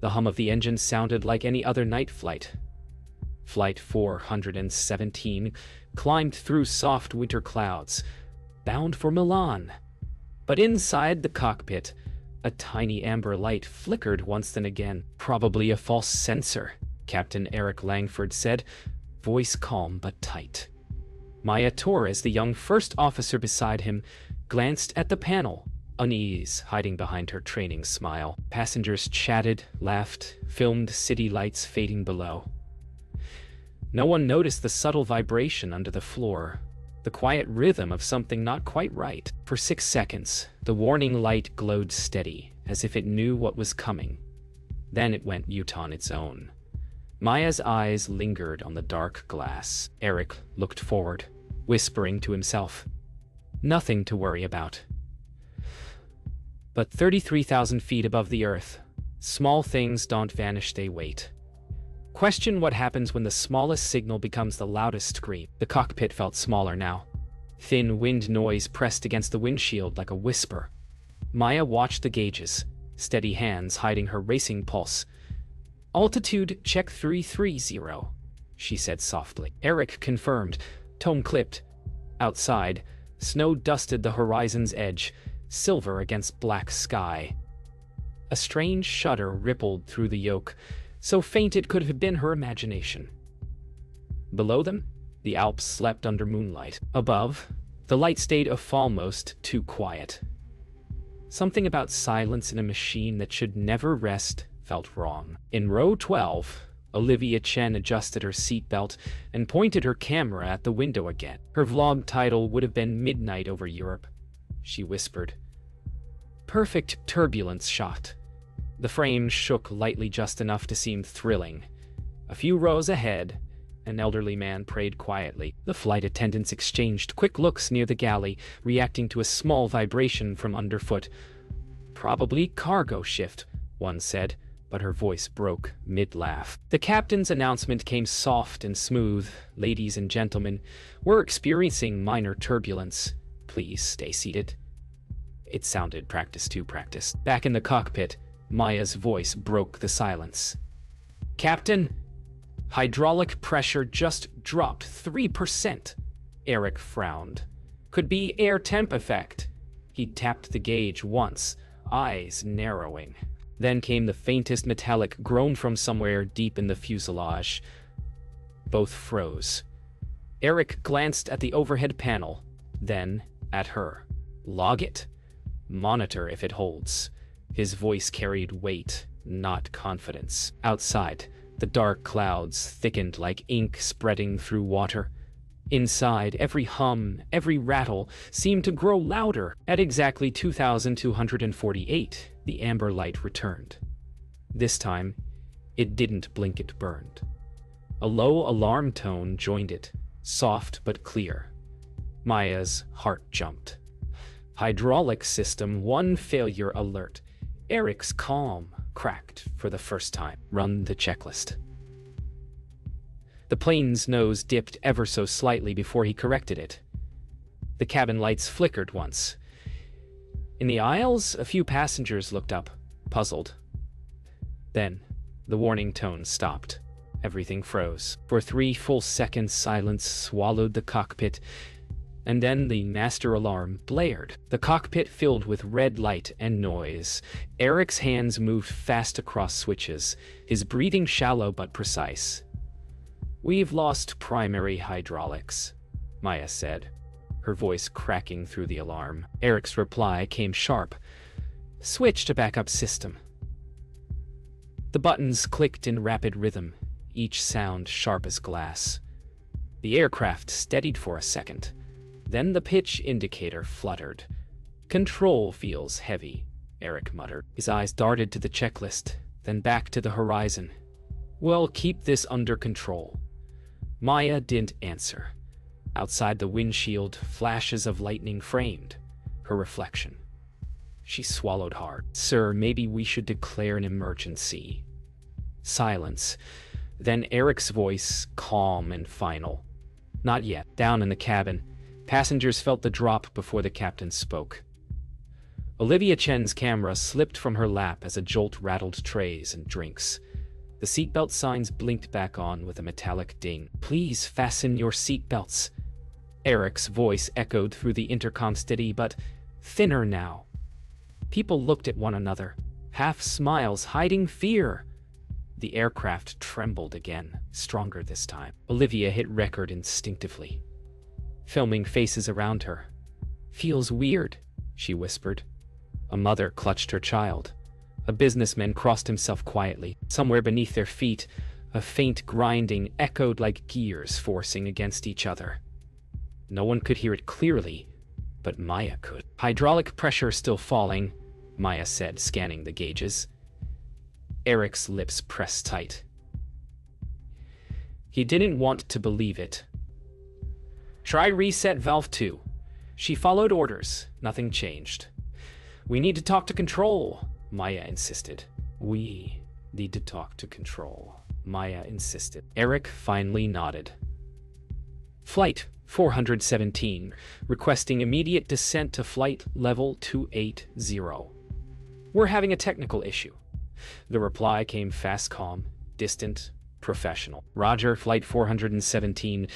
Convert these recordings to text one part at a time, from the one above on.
The hum of the engine sounded like any other night flight. Flight 417 climbed through soft winter clouds, bound for Milan. But inside the cockpit, a tiny amber light flickered once then again. "Probably a false sensor," Captain Eric Langford said, voice calm but tight. Maya Torres, the young first officer beside him, glanced at the panel, unease hiding behind her training smile. Passengers chatted, laughed, filmed city lights fading below. No one noticed the subtle vibration under the floor, the quiet rhythm of something not quite right. For 6 seconds, the warning light glowed steady, as if it knew what was coming. Then it went mute on its own. Maya's eyes lingered on the dark glass. Eric looked forward, whispering to himself, "Nothing to worry about." But 33,000 feet above the Earth, small things don't vanish, they wait. Question what happens when the smallest signal becomes the loudest scream. The cockpit felt smaller now. Thin wind noise pressed against the windshield like a whisper. Maya watched the gauges, steady hands hiding her racing pulse. "Altitude check 330, she said softly. Eric confirmed, tone clipped. Outside, snow dusted the horizon's edge, silver against black sky. A strange shudder rippled through the yoke, so faint it could have been her imagination. Below them, the Alps slept under moonlight. Above, the light stayed almost too quiet. Something about silence in a machine that should never rest felt wrong. In row 12, Olivia Chen adjusted her seatbelt and pointed her camera at the window again. Her vlog title would have been "Midnight over Europe," she whispered. "Perfect turbulence shot." The frame shook lightly just enough to seem thrilling. A few rows ahead, an elderly man prayed quietly. The flight attendants exchanged quick looks near the galley, reacting to a small vibration from underfoot. "Probably cargo shift," one said, but her voice broke mid-laugh. The captain's announcement came soft and smooth. "Ladies and gentlemen, we're experiencing minor turbulence. Please stay seated." It sounded practice to practice. Back in the cockpit, Maya's voice broke the silence. "Captain, hydraulic pressure just dropped 3%. Eric frowned. "Could be air temp effect." He tapped the gauge once, eyes narrowing. Then came the faintest metallic groan from somewhere deep in the fuselage. Both froze. Eric glanced at the overhead panel, then at her. "Log it. Monitor if it holds." His voice carried weight, not confidence. Outside, the dark clouds thickened like ink spreading through water. Inside, every hum, every rattle seemed to grow louder. At exactly 2,248, the amber light returned. This time, it didn't blink, it burned. A low alarm tone joined it, soft but clear. Maya's heart jumped. "Hydraulic system 1 failure alert." Eric's calm cracked for the first time. "Run the checklist." The plane's nose dipped ever so slightly before he corrected it. The cabin lights flickered once. In the aisles, a few passengers looked up, puzzled. Then, the warning tone stopped. Everything froze. For 3 full seconds, silence swallowed the cockpit, and then the master alarm blared. The cockpit filled with red light and noise. Eric's hands moved fast across switches, his breathing shallow but precise. "We've lost primary hydraulics," Maya said, her voice cracking through the alarm. Eric's reply came sharp. "Switch to backup system." The buttons clicked in rapid rhythm, each sound sharp as glass. The aircraft steadied for a second. Then the pitch indicator fluttered. "Control feels heavy," Eric muttered. His eyes darted to the checklist, then back to the horizon. "We'll keep this under control." Maya didn't answer. Outside the windshield, flashes of lightning framed her reflection. She swallowed hard. "Sir, maybe we should declare an emergency." Silence. Then Eric's voice, calm and final. "Not yet." Down in the cabin, passengers felt the drop before the captain spoke. Olivia Chen's camera slipped from her lap as a jolt rattled trays and drinks. The seatbelt signs blinked back on with a metallic ding. "Please fasten your seatbelts." Eric's voice echoed through the intercom, steady but thinner now. People looked at one another, half smiles hiding fear. The aircraft trembled again, stronger this time. Olivia hit record instinctively, filming faces around her. "Feels weird," she whispered. A mother clutched her child. A businessman crossed himself quietly. Somewhere beneath their feet, a faint grinding echoed like gears forcing against each other. No one could hear it clearly, but Maya could. "Hydraulic pressure still falling," Maya said, scanning the gauges. Eric's lips pressed tight. He didn't want to believe it. "Try reset valve 2. She followed orders. Nothing changed. "We need to talk to control," Maya insisted. "We need to talk to control," Maya insisted. Eric finally nodded. "Flight 417, requesting immediate descent to flight level 280. We're having a technical issue." The reply came fast, calm, distant, professional. "Roger, flight 417.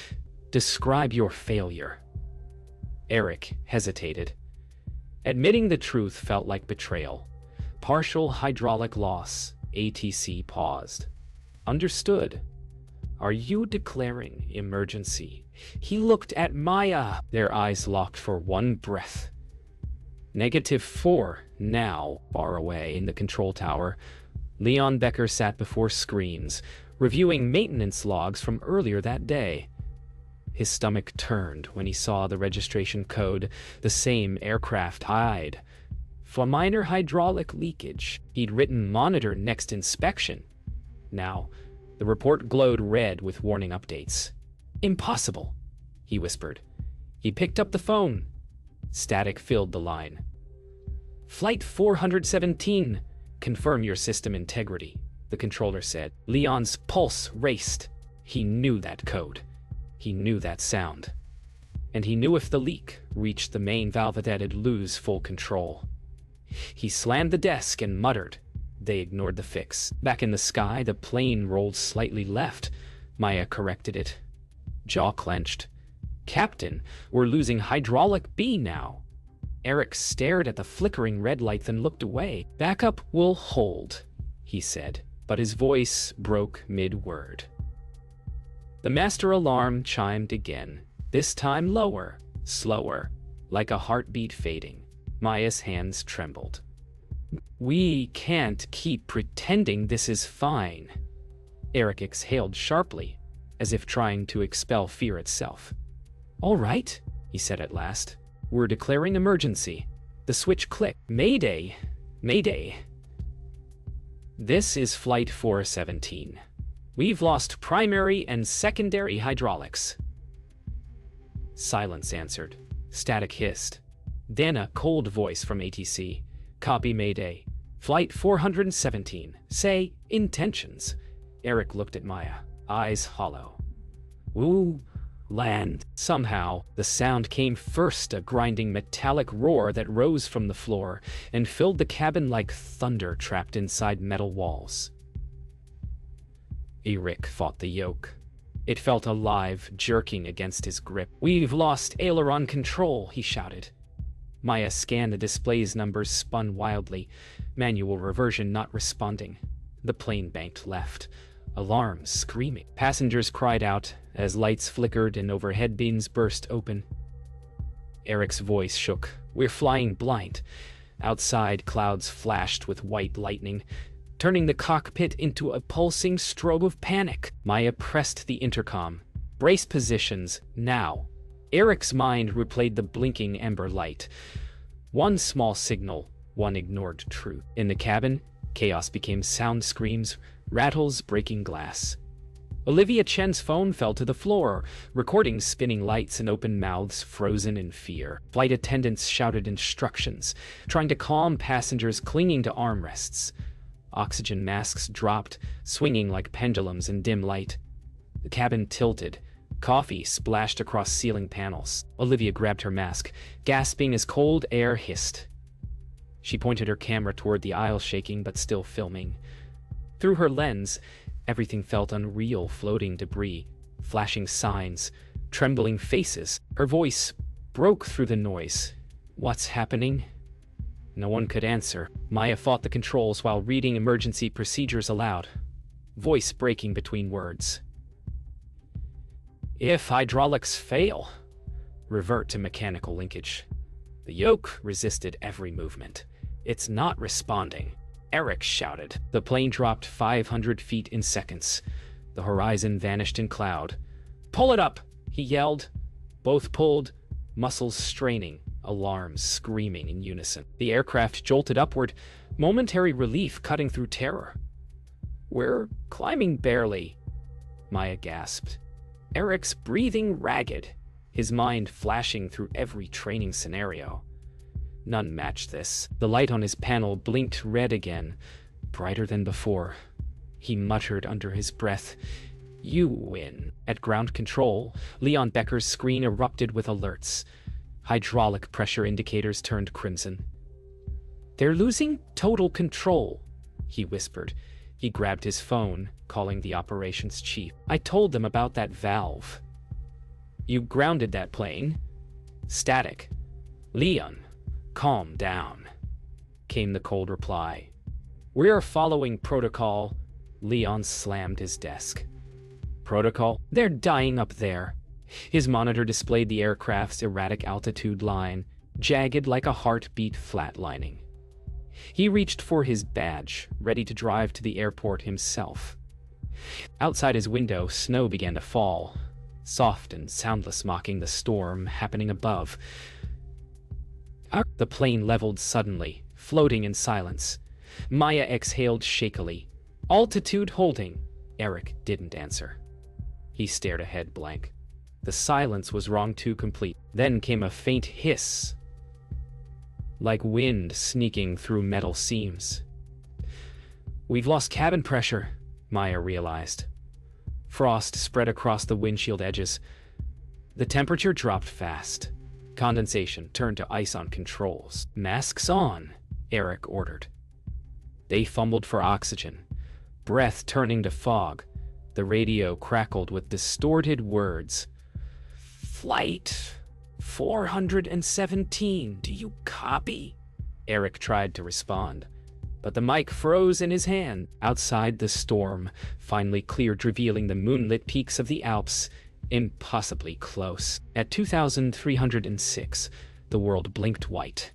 Describe your failure." Eric hesitated. Admitting the truth felt like betrayal. "Partial hydraulic loss." ATC paused. "Understood. Are you declaring emergency?" He looked at Maya. Their eyes locked for one breath. -4 now. Far away in the control tower, Leon Becker sat before screens, reviewing maintenance logs from earlier that day. His stomach turned when he saw the registration code, the same aircraft ID. For minor hydraulic leakage, he'd written "monitor next inspection." Now, the report glowed red with warning updates. "Impossible," he whispered. He picked up the phone. Static filled the line. "Flight 417, confirm your system integrity," the controller said. Leon's pulse raced. He knew that code. He knew that sound. And he knew if the leak reached the main valve, that'd lose full control. He slammed the desk and muttered. They ignored the fix. Back in the sky, the plane rolled slightly left. Maya corrected it. Jaw clenched. "Captain, we're losing hydraulic B now." Eric stared at the flickering red light, then looked away. "Backup will hold," he said, but his voice broke mid-word. The master alarm chimed again, this time lower, slower, like a heartbeat fading. Maya's hands trembled. "We can't keep pretending this is fine." Eric exhaled sharply, as if trying to expel fear itself. "All right," he said at last. "We're declaring emergency." The switch clicked. "Mayday! Mayday! This is Flight 417. We've lost primary and secondary hydraulics." Silence answered. Static hissed. Then a cold voice from ATC. "Copy Mayday. Flight 417. Say, intentions." Eric looked at Maya, eyes hollow. "Woo, land." Somehow, the sound came first, a grinding metallic roar that rose from the floor and filled the cabin like thunder trapped inside metal walls. Eric fought the yoke. It felt alive, jerking against his grip. "We've lost aileron control," he shouted. Maya scanned the display's numbers, spun wildly. Manual reversion not responding. The plane banked left. Alarms screaming. Passengers cried out as lights flickered and overhead bins burst open. Eric's voice shook. "We're flying blind." Outside, clouds flashed with white lightning, turning the cockpit into a pulsing strobe of panic. Maya pressed the intercom. "Brace positions, now." Eric's mind replayed the blinking amber light. One small signal, one ignored truth. In the cabin, chaos became sound screams, rattles breaking glass. Olivia Chen's phone fell to the floor, recording spinning lights and open mouths frozen in fear. Flight attendants shouted instructions, trying to calm passengers clinging to armrests. Oxygen masks dropped, swinging like pendulums in dim light. The cabin tilted. Coffee splashed across ceiling panels. Olivia grabbed her mask, gasping as cold air hissed. She pointed her camera toward the aisle, shaking but still filming. Through her lens, everything felt unreal: floating debris, flashing signs, trembling faces. Her voice broke through the noise. "What's happening?" No one could answer. Maya fought the controls while reading emergency procedures aloud, voice breaking between words. "If hydraulics fail, revert to mechanical linkage. The yoke resisted every movement. It's not responding," Eric shouted. The plane dropped 500 feet in seconds. The horizon vanished in cloud. "Pull it up," he yelled. Both pulled, muscles straining, alarms screaming in unison. The aircraft jolted upward, momentary relief cutting through terror. "We're climbing barely," Maya gasped. Eric's breathing ragged, his mind flashing through every training scenario. None matched this. The light on his panel blinked red again, brighter than before. He muttered under his breath, "You win." At ground control, Leon Becker's screen erupted with alerts. Hydraulic pressure indicators turned crimson. "They're losing total control," he whispered. He grabbed his phone, calling the operations chief. "I told them about that valve." "You grounded that plane?" "Static." "Leon, calm down," came the cold reply. "We're following protocol." Leon slammed his desk. "Protocol? They're dying up there." His monitor displayed the aircraft's erratic altitude line, jagged like a heartbeat flatlining. He reached for his badge, ready to drive to the airport himself. Outside his window, snow began to fall, soft and soundless, mocking the storm happening above. The plane leveled suddenly, floating in silence. Maya exhaled shakily. "Altitude holding." Eric didn't answer. He stared ahead, blank. The silence was wrong too complete. Then came a faint hiss, like wind sneaking through metal seams. "We've lost cabin pressure," Maya realized. Frost spread across the windshield edges. The temperature dropped fast. Condensation turned to ice on controls. "Masks on," Eric ordered. They fumbled for oxygen, breath turning to fog. The radio crackled with distorted words. "Flight 417, do you copy?" Eric tried to respond, but the mic froze in his hand. Outside, the storm finally cleared, revealing the moonlit peaks of the Alps, impossibly close. At 2,306, the world blinked white.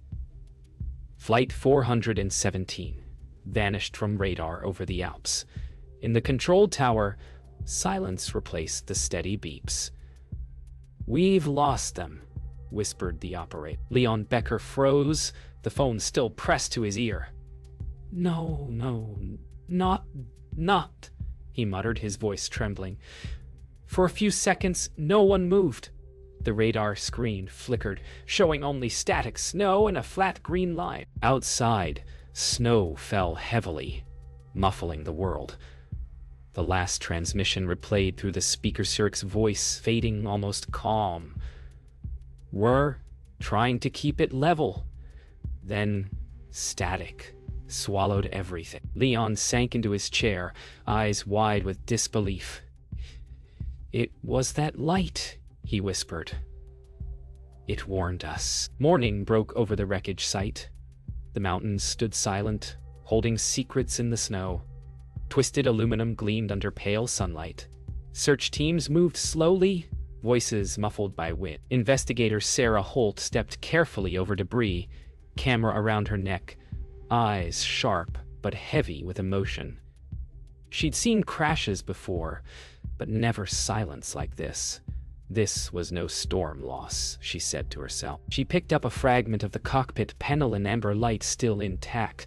Flight 417 vanished from radar over the Alps. In the control tower, silence replaced the steady beeps. "We've lost them," whispered the operator. Leon Becker froze, the phone still pressed to his ear. No, not," he muttered, his voice trembling. For a few seconds, no one moved. The radar screen flickered, showing only static snow and a flat green line. Outside, snow fell heavily, muffling the world. The last transmission replayed through the speaker, Cirque's voice fading, almost calm. "We're trying to keep it level." Then static swallowed everything. Leon sank into his chair, eyes wide with disbelief. "It was that light," he whispered. "It warned us." Morning broke over the wreckage site. The mountains stood silent, holding secrets in the snow. Twisted aluminum gleamed under pale sunlight. Search teams moved slowly, voices muffled by wind. Investigator Sarah Holt stepped carefully over debris, camera around her neck, eyes sharp but heavy with emotion. She'd seen crashes before, but never silence like this. This was no storm loss, she said to herself. She picked up a fragment of the cockpit panel, an amber light still intact,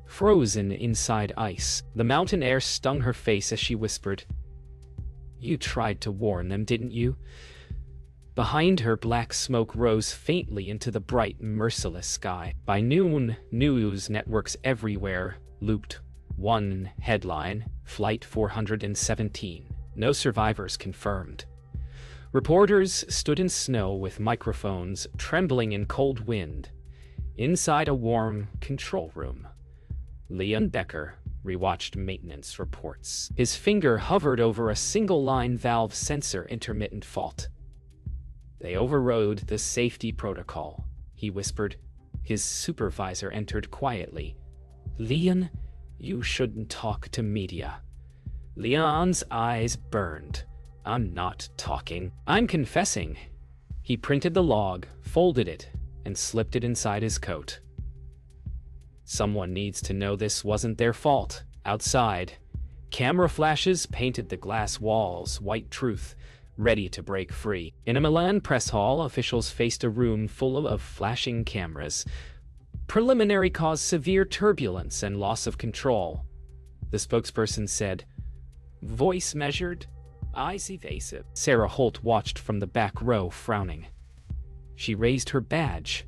frozen inside ice. The mountain air stung her face as she whispered, "You tried to warn them, didn't you?" Behind her, black smoke rose faintly into the bright, merciless sky. By noon, news networks everywhere looped one headline: Flight 417. No survivors confirmed. Reporters stood in snow with microphones, trembling in cold wind. Inside a warm control room, Leon Becker rewatched maintenance reports. His finger hovered over a single-line valve sensor intermittent fault. "They overrode the safety protocol," he whispered. His supervisor entered quietly. "Leon, you shouldn't talk to media." Leon's eyes burned. "I'm not talking. I'm confessing." He printed the log, folded it, and slipped it inside his coat. Someone needs to know this wasn't their fault. Outside, camera flashes painted the glass walls white truth, ready to break free. In a Milan press hall, officials faced a room full of flashing cameras. Preliminary caused severe turbulence and loss of control. The spokesperson said, "Voice measured, eyes evasive." Sarah Holt watched from the back row, frowning. She raised her badge.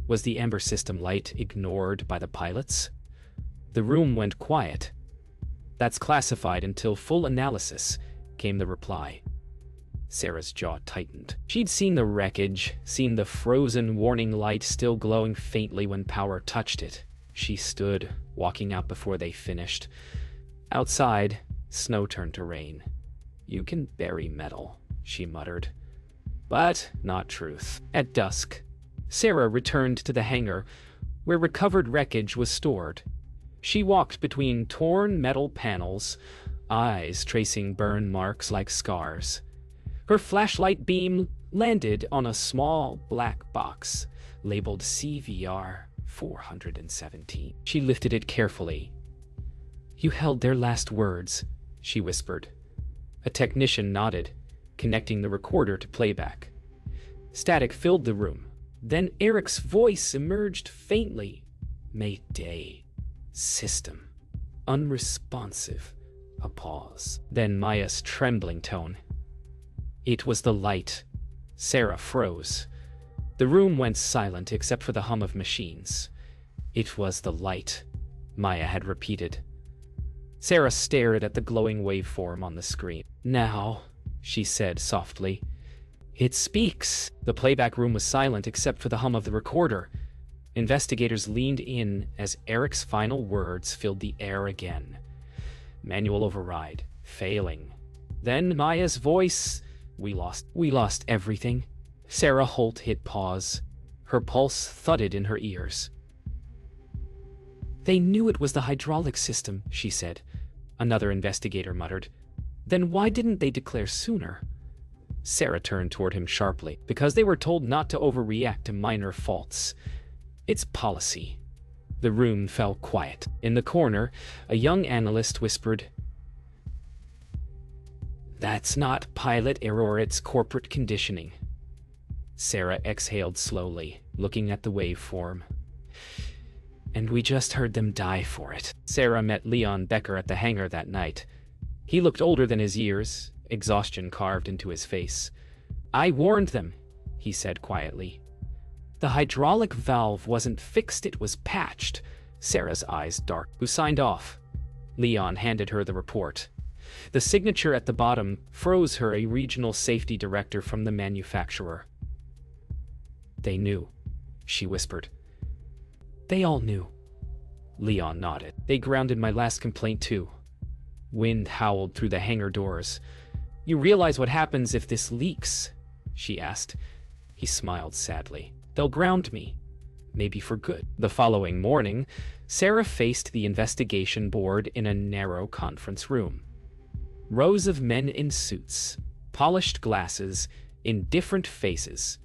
Was the amber system light ignored by the pilots? The room went quiet. "That's classified until full analysis," came the reply. Sarah's jaw tightened. She'd seen the wreckage, seen the frozen warning light still glowing faintly when power touched it. She stood, walking out before they finished. Outside, snow turned to rain. "You can bury metal," she muttered. But not truth. At dusk, Sarah returned to the hangar, where recovered wreckage was stored. She walked between torn metal panels, eyes tracing burn marks like scars. Her flashlight beam landed on a small black box, labeled CVR 417. She lifted it carefully. "You held their last words," she whispered. A technician nodded, connecting the recorder to playback. Static filled the room. Then Eric's voice emerged faintly. "Mayday. System. Unresponsive." A pause. Then Maya's trembling tone. "It was the light." Sarah froze. The room went silent except for the hum of machines. "It was the light," Maya had repeated. Sarah stared at the glowing waveform on the screen. "Now," she said softly, "it speaks." The playback room was silent except for the hum of the recorder. Investigators leaned in as Eric's final words filled the air again. Manual override. Failing. Then Maya's voice. We lost everything." Sarah Holt hit pause. Her pulse thudded in her ears. "They knew it was the hydraulic system," she said. Another investigator muttered. "Then why didn't they declare sooner?" Sarah turned toward him sharply. "Because they were told not to overreact to minor faults. It's policy." The room fell quiet. In the corner, a young analyst whispered, "That's not pilot error, it's corporate conditioning." Sarah exhaled slowly, looking at the waveform. "And we just heard them die for it." Sarah met Leon Becker at the hangar that night. He looked older than his years, exhaustion carved into his face. "I warned them," he said quietly. "The hydraulic valve wasn't fixed, it was patched." Sarah's eyes dark. "Who signed off?" Leon handed her the report. The signature at the bottom froze her, a regional safety director from the manufacturer. "They knew," she whispered. "They all knew." Leon nodded. "They grounded my last complaint too." Wind howled through the hangar doors. "You realize what happens if this leaks?" she asked. He smiled sadly. "They'll ground me. Maybe for good." The following morning, Sarah faced the investigation board in a narrow conference room. Rows of men in suits, polished glasses, in different faces.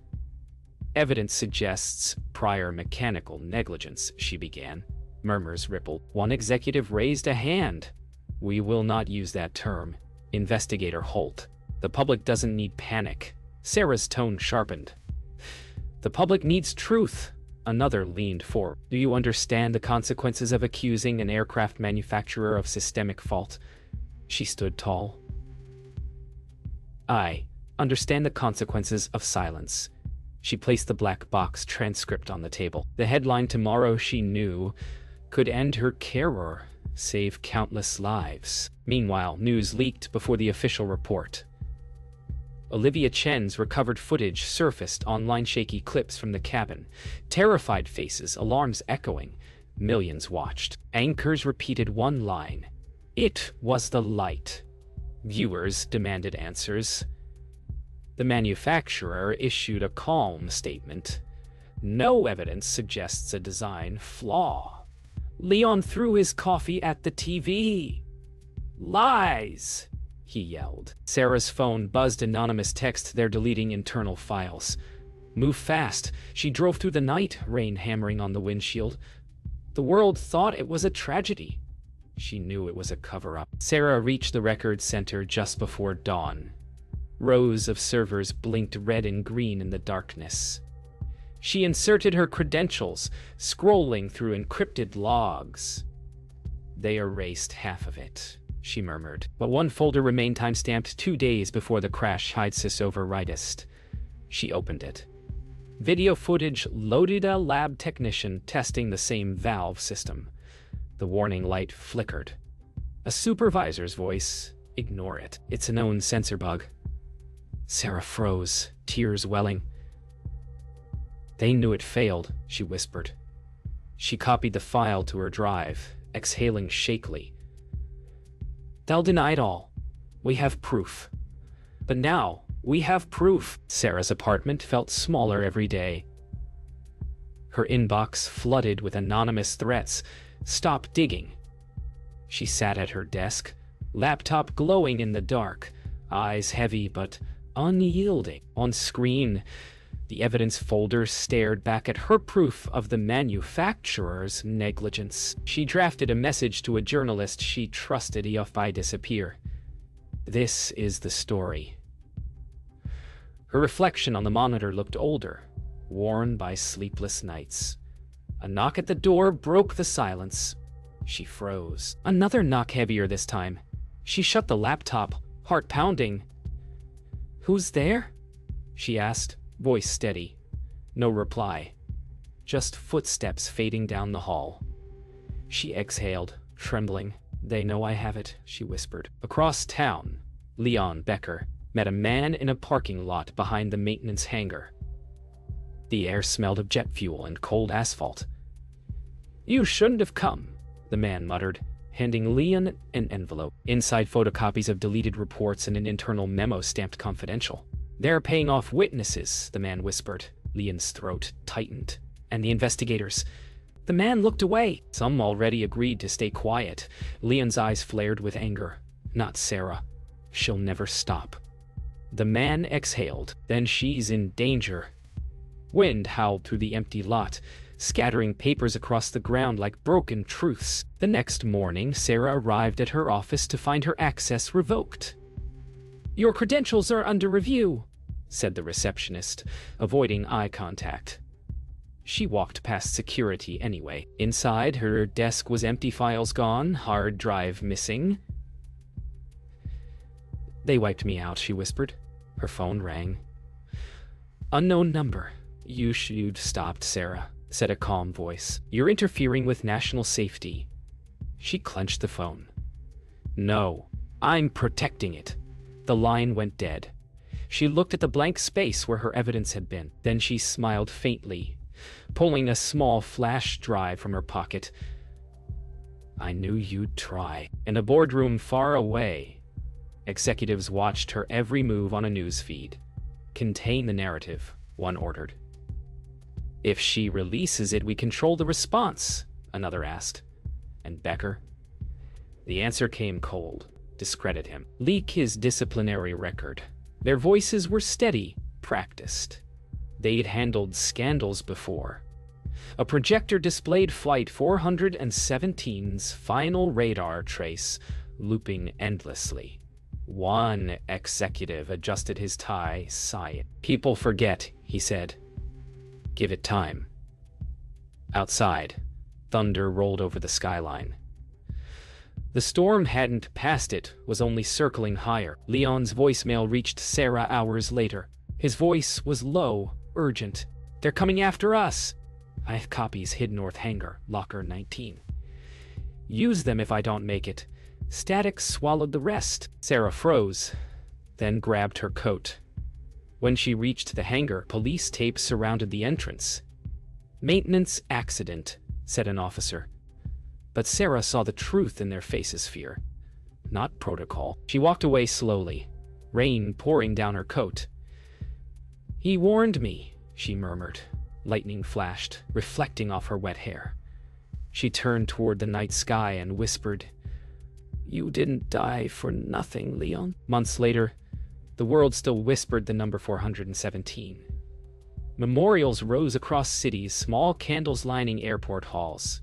"Evidence suggests prior mechanical negligence," she began. Murmurs rippled. One executive raised a hand. "We will not use that term." Investigator Holt. "The public doesn't need panic." Sarah's tone sharpened. "The public needs truth." Another leaned forward. "Do you understand the consequences of accusing an aircraft manufacturer of systemic fault?" She stood tall. "I understand the consequences of silence." She placed the black box transcript on the table. The headline tomorrow, she knew, could end her career, save countless lives. Meanwhile, news leaked before the official report. Olivia Chen's recovered footage surfaced online, shaky clips from the cabin. Terrified faces, alarms echoing. Millions watched. Anchors repeated one line. It was the light. Viewers demanded answers. The manufacturer issued a calm statement. No evidence suggests a design flaw. Leon threw his coffee at the TV. Lies, he yelled. Sarah's phone buzzed anonymous text. They're deleting internal files. Move fast. She drove through the night, rain hammering on the windshield. The world thought it was a tragedy. She knew it was a cover-up. Sarah reached the record center just before dawn. Rows of servers blinked red and green in the darkness. She inserted her credentials, scrolling through encrypted logs. They erased half of it, she murmured. But one folder remained timestamped 2 days before the crash. Hides overridest. She opened it. Video footage loaded. A lab technician testing the same valve system. The warning light flickered. A supervisor's voice. Ignore it. It's a known sensor bug. Sarah froze, tears welling. They knew it failed, she whispered. She copied the file to her drive, exhaling shakily. They'll deny it all. We have proof. But now, we have proof. Sarah's apartment felt smaller every day. Her inbox flooded with anonymous threats. Stop digging. She sat at her desk, laptop glowing in the dark, eyes heavy but unyielding. On screen, the evidence folder stared back at her proof of the manufacturer's negligence. She drafted a message to a journalist she trusted. EFI disappear. This is the story. Her reflection on the monitor looked older, worn by sleepless nights. A knock at the door broke the silence. She froze. Another knock, heavier this time. She shut the laptop, heart pounding. Who's there? She asked, voice steady. No reply. Just footsteps fading down the hall. She exhaled, trembling. They know I have it, she whispered. Across town, Leon Becker met a man in a parking lot behind the maintenance hangar. The air smelled of jet fuel and cold asphalt. You shouldn't have come, the man muttered, handing Leon an envelope. Inside, photocopies of deleted reports and an internal memo stamped confidential. They're paying off witnesses, the man whispered. Leon's throat tightened. And the investigators. The man looked away. Some already agreed to stay quiet. Leon's eyes flared with anger. Not Sarah. She'll never stop. The man exhaled. Then she's in danger. Wind howled through the empty lot, scattering papers across the ground like broken truths. The next morning, Sarah arrived at her office to find her access revoked. Your credentials are under review, said the receptionist, avoiding eye contact. She walked past security anyway. Inside, her desk was empty, files gone, hard drive missing. They wiped me out, she whispered. Her phone rang. Unknown number. You'd stopped, Sarah, said a calm voice. You're interfering with national safety. She clenched the phone. No, I'm protecting it. The line went dead. She looked at the blank space where her evidence had been. Then she smiled faintly, pulling a small flash drive from her pocket. I knew you'd try. In a boardroom far away, executives watched her every move on a news feed. Contain the narrative, one ordered. If she releases it, we control the response, another asked. And Becker? The answer came cold. Discredit him. Leak his disciplinary record. Their voices were steady, practiced. They'd handled scandals before. A projector displayed Flight 417's final radar trace, looping endlessly. One executive adjusted his tie, sighing. People forget, he said. Give it time. Outside, thunder rolled over the skyline. The storm hadn't passed it, was only circling higher. Leon's voicemail reached Sarah hours later. His voice was low, urgent. They're coming after us. I have copies hid north hangar, locker 19. Use them if I don't make it. Static swallowed the rest. Sarah froze, then grabbed her coat. When she reached the hangar, police tape surrounded the entrance. "Maintenance accident," said an officer. But Sarah saw the truth in their faces' fear, not protocol. She walked away slowly, rain pouring down her coat. "He warned me," she murmured. Lightning flashed, reflecting off her wet hair. She turned toward the night sky and whispered, "You didn't die for nothing, Leon." Months later, the world still whispered the number 417. Memorials rose across cities, small candles lining airport halls.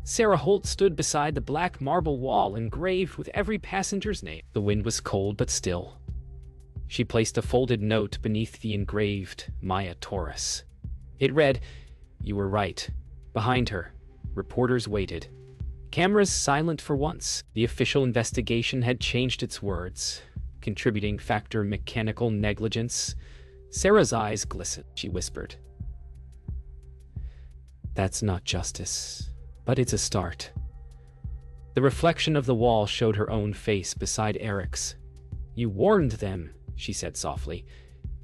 Sarah Holt stood beside the black marble wall engraved with every passenger's name. The wind was cold but still. She placed a folded note beneath the engraved Maya Taurus. It read, "You were right." Behind her, reporters waited. Cameras silent for once. The official investigation had changed its words. Contributing factor mechanical negligence. Sarah's eyes glistened. She whispered, "That's not justice, but it's a start." The reflection of the wall showed her own face beside Eric's. "You warned them," she said softly,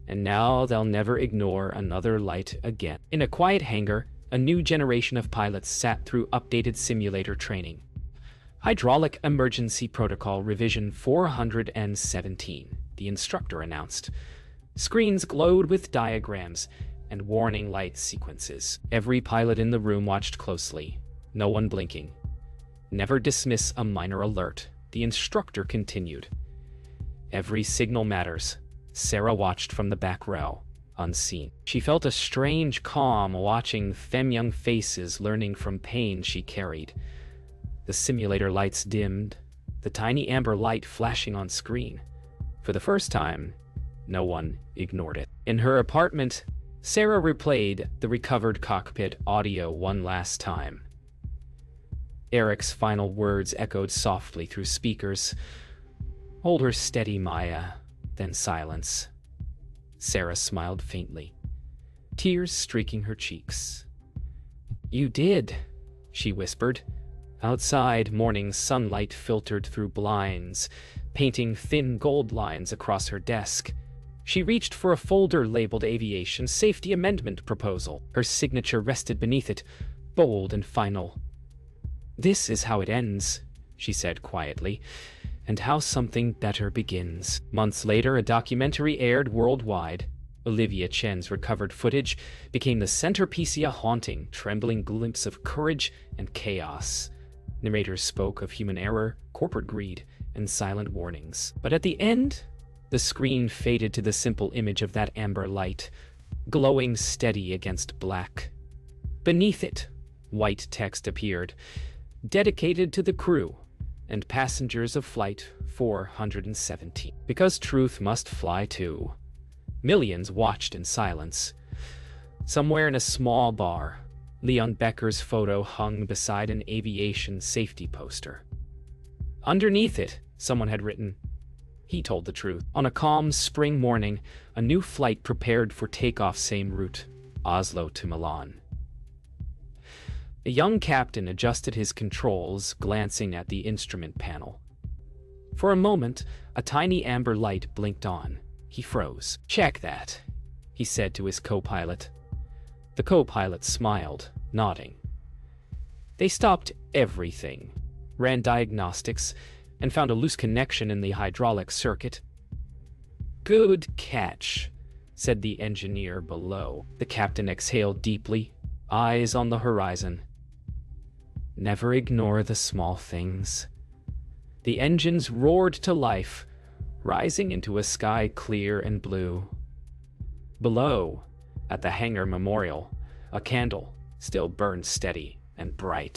"and now they'll never ignore another light again." In a quiet hangar, a new generation of pilots sat through updated simulator training. "Hydraulic Emergency Protocol Revision 417, the instructor announced. Screens glowed with diagrams and warning light sequences. Every pilot in the room watched closely, no one blinking. "Never dismiss a minor alert," the instructor continued. "Every signal matters." Sarah watched from the back row, unseen. She felt a strange calm watching young faces learning from pain she carried. The simulator lights dimmed, the tiny amber light flashing on screen. For the first time, no one ignored it. In her apartment, Sarah replayed the recovered cockpit audio one last time. Eric's final words echoed softly through speakers. "Hold her steady, Maya." Then silence. Sarah smiled faintly, tears streaking her cheeks. "You did," she whispered. Outside, morning sunlight filtered through blinds, painting thin gold lines across her desk. She reached for a folder labeled Aviation Safety Amendment Proposal. Her signature rested beneath it, bold and final. "This is how it ends," she said quietly, "and how something better begins." Months later, a documentary aired worldwide. Olivia Chen's recovered footage became the centerpiece of a haunting, trembling glimpse of courage and chaos. Narrators spoke of human error, corporate greed, and silent warnings. But at the end, the screen faded to the simple image of that amber light, glowing steady against black. Beneath it, white text appeared, dedicated to the crew and passengers of Flight 417. Because truth must fly too. Millions watched in silence. Somewhere in a small bar, Leon Becker's photo hung beside an aviation safety poster. Underneath it, someone had written, "He told the truth." On a calm spring morning, a new flight prepared for takeoff, same route, Oslo to Milan. A young captain adjusted his controls, glancing at the instrument panel. For a moment, a tiny amber light blinked on. He froze. "Check that," he said to his co-pilot. The co-pilot smiled, nodding. They stopped everything, ran diagnostics, and found a loose connection in the hydraulic circuit. "Good catch," said the engineer below. The captain exhaled deeply, eyes on the horizon. Never ignore the small things. The engines roared to life, rising into a sky clear and blue. Below, at the hangar memorial, a candle still burned steady and bright.